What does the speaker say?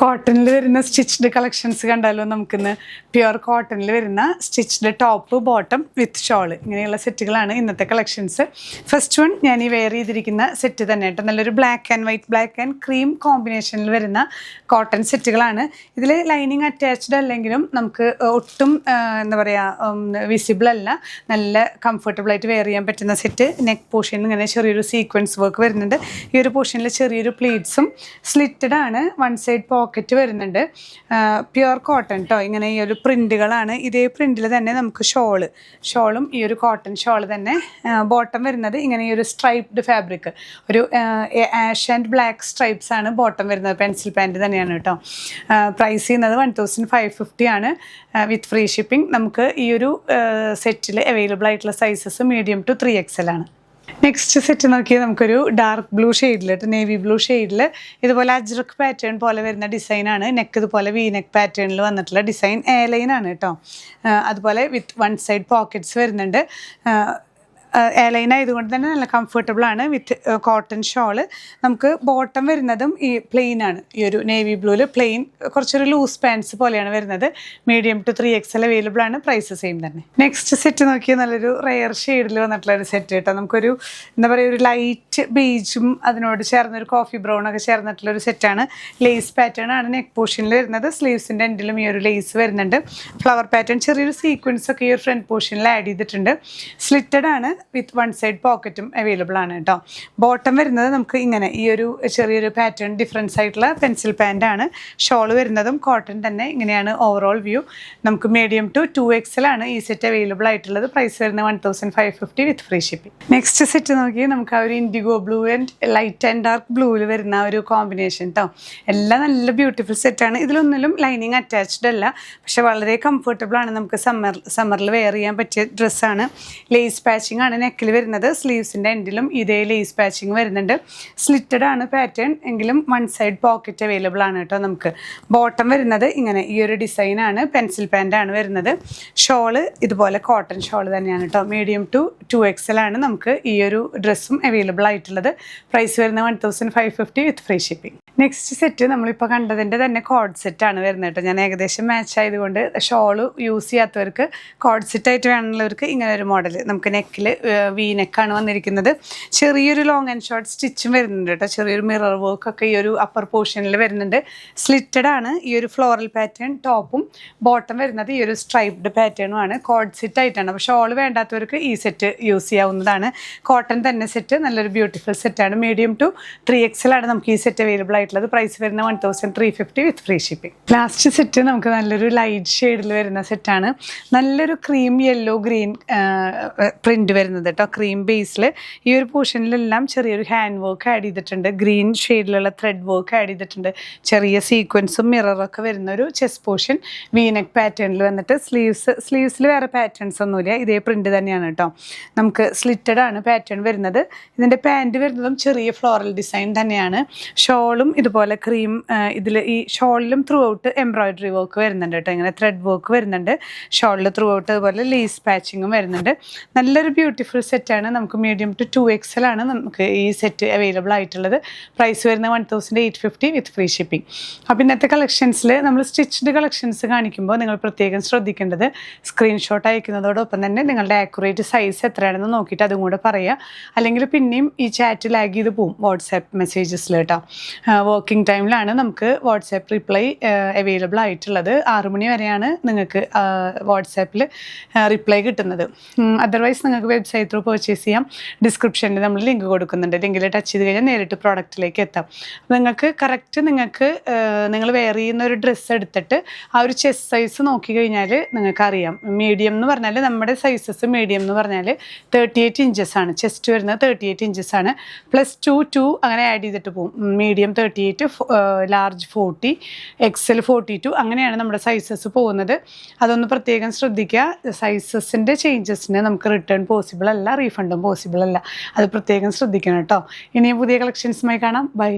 കോട്ടണിൽ വരുന്ന stitched collections കണ്ടാലോ നമുക്കിന്ന്. പ്യുവർ കോട്ടണിൽ വരുന്ന സ്റ്റിച്ച്ഡ് ടോപ്പ് ബോട്ടം വിത്ത് ഷോള് ഇങ്ങനെയുള്ള സെറ്റുകളാണ് ഇന്നത്തെ കളക്ഷൻസ്. ഫസ്റ്റ് വൺ ഞാൻ ഈ വെയർ ചെയ്തിരിക്കുന്ന സെറ്റ് തന്നെ കേട്ടോ. നല്ലൊരു ബ്ലാക്ക് ആൻഡ് ക്രീം കോമ്പിനേഷനിൽ വരുന്ന കോട്ടൺ സെറ്റുകളാണ്. ഇതിൽ ലൈനിങ് അറ്റാച്ച്ഡ് അല്ലെങ്കിലും നമുക്ക് ഒട്ടും എന്താ പറയുക വിസിബിൾ അല്ല, നല്ല കംഫർട്ടബിളായിട്ട് വെയർ ചെയ്യാൻ പറ്റുന്ന സെറ്റ്. നെക്ക് പോർഷനിൽ ഇങ്ങനെ ചെറിയൊരു സീക്വൻസ് വർക്ക് വരുന്നുണ്ട്. ഈ ഒരു പോർഷനിൽ ചെറിയൊരു പ്ലീറ്റ്സും സ്ലിറ്റഡ് ആണ്. വൺ സൈഡ് പോക്കറ്റ് വരുന്നുണ്ട്. പ്യുവർ കോട്ടൺ കേട്ടോ. ഇങ്ങനെ ഈ ഒരു പ്രിന്റുകളാണ്. ഇതേ പ്രിന്റിൽ തന്നെ നമുക്ക് ഷോളും ഈ ഒരു കോട്ടൺ ഷോൾ തന്നെ. ബോട്ടം വരുന്നത് ഇങ്ങനെ ഈ ഒരു സ്ട്രൈപ്ഡ് ഫാബ്രിക്, ഒരു ആഷ് ആൻഡ് ബ്ലാക്ക് സ്ട്രൈപ്സ് ആണ് ബോട്ടം വരുന്നത്. പെൻസിൽ പാൻറ് തന്നെയാണ് കേട്ടോ. പ്രൈസ് ചെയ്യുന്നത് 1550 ആണ് വിത്ത് ഫ്രീ ഷിപ്പിംഗ്. നമുക്ക് ഈ ഒരു സെറ്റിൽ അവൈലബിൾ ആയിട്ടുള്ള സൈസസ് മീഡിയം ടു 3XL ആണ്. നെക്സ്റ്റ് സെറ്റ് നോക്കിയാൽ നമുക്കൊരു ഡാർക്ക് ബ്ലൂ ഷെയ്ഡിൽ, നേവി ബ്ലൂ ഷെയ്ഡിൽ ഇതുപോലെ അജ്രക് പാറ്റേൺ പോലെ വരുന്ന ഡിസൈനാണ്. നെക്ക് ഇതുപോലെ വി നെക്ക് പാറ്റേണിൽ വന്നിട്ടുള്ള ഡിസൈൻ. എ ലൈനാണ് കേട്ടോ. അതുപോലെ വിത്ത് വൺ സൈഡ് പോക്കറ്റ്സ് വരുന്നുണ്ട്. എയർലൈൻ ആയതുകൊണ്ട് തന്നെ നല്ല കംഫർട്ടബിൾ ആണ്. വിത്ത് കോട്ടൺ ഷോള്. നമുക്ക് ബോട്ടം വരുന്നതും ഈ പ്ലെയിൻ ആണ്. ഈ ഒരു നേവി ബ്ലൂവിൽ പ്ലെയിൻ കുറച്ചൊരു ലൂസ് പാൻസ് പോലെയാണ് വരുന്നത്. മീഡിയം ടു 3XL അവൈലബിൾ ആണ്. പ്രൈസ് സെയിം തന്നെ. നെക്സ്റ്റ് സെറ്റ് നോക്കിയാൽ നല്ലൊരു റെയർ ഷെയ്ഡിൽ വന്നിട്ടുള്ള ഒരു സെറ്റ് കേട്ടോ. നമുക്കൊരു എന്താ പറയുക, ഒരു ലൈറ്റ് ബീജും അതിനോട് ചേർന്നൊരു കോഫി ബ്രൗൺ ഒക്കെ ചേർന്നിട്ടുള്ള ഒരു സെറ്റാണ്. ലേസ് പാറ്റേൺ ആണ് നെക്ക് പോർഷനിൽ വരുന്നത്. സ്ലീവ്സിൻ്റെ എൻഡിലും ഈ ഒരു ലേസ് വരുന്നുണ്ട്. ഫ്ലവർ പാറ്റേൺ ചെറിയൊരു സീക്വൻസ് ഒക്കെ ഈ ഒരു ഫ്രണ്ട് പോർഷനിൽ ആഡ് ചെയ്തിട്ടുണ്ട്. സ്ലിറ്റഡ് ആണ്. വിത്ത് വൺ സൈഡ് പോക്കറ്റും അവൈലബിൾ ആണ് കേട്ടോ. ബോട്ടം വരുന്നത് നമുക്ക് ഇങ്ങനെ ഈ ഒരു ചെറിയൊരു പാറ്റേൺ ഡിഫറൻസ് ആയിട്ടുള്ള പെൻസിൽ പാൻ്റ് ആണ്. ഷോൾ വരുന്നതും കോട്ടൺ തന്നെ. ഇങ്ങനെയാണ് ഓവറോൾ വ്യൂ. നമുക്ക് മീഡിയം ടു 2XL ആണ് ഈ സെറ്റ് അവൈലബിൾ ആയിട്ടുള്ളത്. പ്രൈസ് വരുന്നത് 1550 with free shipping. Next set നോക്കി നമുക്ക് ആ ഒരു indigo blue and light and dark ബ്ലൂവിൽ വരുന്ന ഒരു കോമ്പിനേഷൻ കേട്ടോ. എല്ലാം നല്ല ബ്യൂട്ടിഫുൾ സെറ്റാണ്. ഇതിലൊന്നിലും ലൈനിങ് അറ്റാച്ച്ഡ് അല്ല, പക്ഷെ വളരെ കംഫർട്ടബിൾ ആണ്. നമുക്ക് സമ്മറിൽ വെയർ ചെയ്യാൻ പറ്റിയ ഡ്രസ്സാണ്. ലേസ് പാച്ചിങ് ആണ് നെക്കിൽ വരുന്നത്. സ്ലീവ്സിൻ്റെ എൻഡിലും ഇതേ ലേസ് പാച്ചിങ് വരുന്നുണ്ട്. സ്ലിറ്റഡ് ആണ് പാറ്റേൺ എങ്കിലും വൺ സൈഡ് പോക്കറ്റ് അവൈലബിൾ ആണ് കേട്ടോ. നമുക്ക് ബോട്ടം വരുന്നത് ഇങ്ങനെ ഈ ഒരു ഡിസൈനാണ്. പെൻസിൽ പാൻ്റ് ആണ് വരുന്നത്. ഷോള് ഇതുപോലെ കോട്ടൺ ഷോൾ തന്നെയാണ് കേട്ടോ. മീഡിയം ടു 2XL ആണ് നമുക്ക് ഈ ഒരു ഡ്രസ്സും അവൈലബിൾ ആയിട്ടുള്ളത്. പ്രൈസ് വരുന്നത് 1550 with free shipping. Next set നമ്മളിപ്പോൾ കണ്ടതിൻ്റെ തന്നെ കോഡ് സെറ്റാണ് വരുന്നത് കേട്ടോ. ഞാൻ ഏകദേശം മാച്ച് ആയതുകൊണ്ട് ഷോള് യൂസ് ചെയ്യാത്തവർക്ക് കോഡ് സെറ്റായിട്ട് വേണമെന്നുള്ളവർക്ക് ഇങ്ങനെ ഒരു മോഡൽ. നമുക്ക് നെക്കിൽ വി നെക്കാണ് വന്നിരിക്കുന്നത്. ചെറിയൊരു ലോങ് ആൻഡ് ഷോർട്ട് സ്റ്റിച്ചും വരുന്നുണ്ട് കേട്ടോ. ചെറിയൊരു മിറർ വർക്കൊക്കെ ഈ ഒരു അപ്പർ പോർഷനിൽ വരുന്നുണ്ട്. സ്ലിറ്റഡ് ആണ്. ഈ ഒരു ഫ്ലോറൽ പാറ്റേൺ ടോപ്പും ബോട്ടം വരുന്നത് ഈ ഒരു സ്ട്രൈപ്ഡ് പാറ്റേണും ആണ്. കോഡ് സെറ്റ് ആയിട്ടാണ്. അപ്പോൾ ഷോള് വേണ്ടാത്തവർക്ക് ഈ സെറ്റ് യൂസ് ചെയ്യാവുന്നതാണ്. കോട്ടൺ തന്നെ സെറ്റ്. നല്ലൊരു ബ്യൂട്ടിഫുൾ സെറ്റാണ്. മീഡിയം ടു 3XL ആണ് നമുക്ക് ഈ സെറ്റ് അവൈലബിൾ ആയിട്ടുള്ളത്. പ്രൈസ് വരുന്ന 1350 വിത്ത് ഫ്രീ ഷിപ്പിംഗ്. ലാസ്റ്റ് സെറ്റ് നമുക്ക് നല്ലൊരു ലൈറ്റ് ഷെയ്ഡിൽ വരുന്ന സെറ്റാണ്. നല്ലൊരു ക്രീം യെല്ലോ ഗ്രീൻ പ്രിന്റ് വരുന്നത് കേട്ടോ. ക്രീം ബേസിൽ ഈ ഒരു പോർഷനിലെല്ലാം ചെറിയൊരു ഹാൻഡ് വർക്ക് ആഡ് ചെയ്തിട്ടുണ്ട്. ഗ്രീൻ ഷെയ്ഡിലുള്ള ത്രെഡ് വർക്ക് ആഡ് ചെയ്തിട്ടുണ്ട്. ചെറിയ സീക്വൻസും മിററൊക്കെ വരുന്ന ഒരു ചെസ്റ്റ് പോർഷൻ വീനെക്ക് പാറ്റേണിൽ വന്നിട്ട് സ്ലീവ്സിൽ വേറെ പാറ്റേൺസ് ഒന്നുമില്ല. ഇതേ പ്രിന്റ് തന്നെയാണ് കേട്ടോ. നമുക്ക് സ്ലിറ്റഡ് ആണ് പാറ്റേൺ വരുന്നത്. ഇതിൻ്റെ പാൻറ് വരുന്നതും ചെറിയ ഫ്ലോറൽ ഡിസൈൻ തന്നെയാണ്. ഷോളും ഇതുപോലെ ക്രീം. ഇതിൽ ഈ ഷോളിലും ത്രൂ ഔട്ട് എംബ്രോയിഡറി വർക്ക് വരുന്നുണ്ട് കേട്ടോ. ഇങ്ങനെ ത്രെഡ് വർക്ക് വരുന്നുണ്ട് ഷോളിൽ ത്രൂ ഔട്ട്. അതുപോലെ ലേസ് പാച്ചിങ്ങും വരുന്നുണ്ട്. നല്ലൊരു ബ്യൂട്ടിഫുൾ സെറ്റാണ്. നമുക്ക് മീഡിയം ടു 2XL ആണ് നമുക്ക് ഈ സെറ്റ് അവൈലബിൾ ആയിട്ടുള്ളത്. പ്രൈസ് വരുന്നത് 1850 വിത്ത് ഫ്രീ ഷിപ്പിംഗ്. അപ്പോൾ ഇന്നത്തെ കളക്ഷൻസിൽ നമ്മൾ സ്റ്റിച്ച്ഡ് കളക്ഷൻസ് കാണിക്കുമ്പോൾ നിങ്ങൾ പ്രത്യേകം ശ്രദ്ധിക്കേണ്ടത് സ്ക്രീൻഷോട്ട് അയക്കുന്നതോടൊപ്പം തന്നെ നിങ്ങളുടെ ആക്യുറേറ്റ് സൈസ് എത്രയാണെന്ന് നോക്കിയിട്ട് അതും കൂടെ പറയുക. അല്ലെങ്കിൽ പിന്നെയും ഈ ചാറ്റ് ലാഗ് ചെയ്ത് പോവും വാട്സാപ്പ് മെസ്സേജസിൽ കേട്ടോ. വർക്കിംഗ് ടൈമിലാണ് നമുക്ക് വാട്സാപ്പ് റിപ്ലൈ അവൈലബിൾ ആയിട്ടുള്ളത്. 6 മണി വരെയാണ് നിങ്ങൾക്ക് വാട്സാപ്പിൽ റിപ്ലൈ കിട്ടുന്നത്. അതർവൈസ് നിങ്ങൾക്ക് വെബ്സൈറ്റ് ത്രൂ പർച്ചേസ് ചെയ്യാം. ഡിസ്ക്രിപ്ഷനിൽ നമ്മൾ ലിങ്ക് കൊടുക്കുന്നുണ്ട്. ലിങ്കിൽ ടച്ച് ചെയ്ത് കഴിഞ്ഞാൽ നേരിട്ട് പ്രോഡക്റ്റിലേക്ക് എത്താം. അപ്പോൾ നിങ്ങൾക്ക് കറക്റ്റ് നിങ്ങൾ വെയർ ചെയ്യുന്ന ഒരു ഡ്രസ്സ് എടുത്തിട്ട് ആ ഒരു ചെസ്റ്റ് സൈസ് നോക്കി കഴിഞ്ഞാൽ നിങ്ങൾക്കറിയാം. മീഡിയം എന്ന് പറഞ്ഞാൽ നമ്മുടെ സൈസസ് മീഡിയം എന്ന് പറഞ്ഞാൽ 38 ഇഞ്ചസ് ആണ്. ചെസ്റ്റ് വരുന്നത് 38 ഇഞ്ചസ് ആണ്. +2 അങ്ങനെ ആഡ് ചെയ്തിട്ട് പോകും. മീഡിയം 38, ലാർജ് 40, XL 42 അങ്ങനെയാണ് നമ്മുടെ സൈസസ് പോകുന്നത്. അതൊന്ന് പ്രത്യേകം ശ്രദ്ധിക്കുക. സൈസസിൻ്റെ ചേഞ്ചസിന് നമുക്ക് റിട്ടേൺ പോസിബിൾ അല്ല, റീഫണ്ടും പോസിബിൾ അല്ല. അത് പ്രത്യേകം ശ്രദ്ധിക്കണം കേട്ടോ. ഇനിയും പുതിയ കളക്ഷൻസുമായി കാണാം. ബൈ.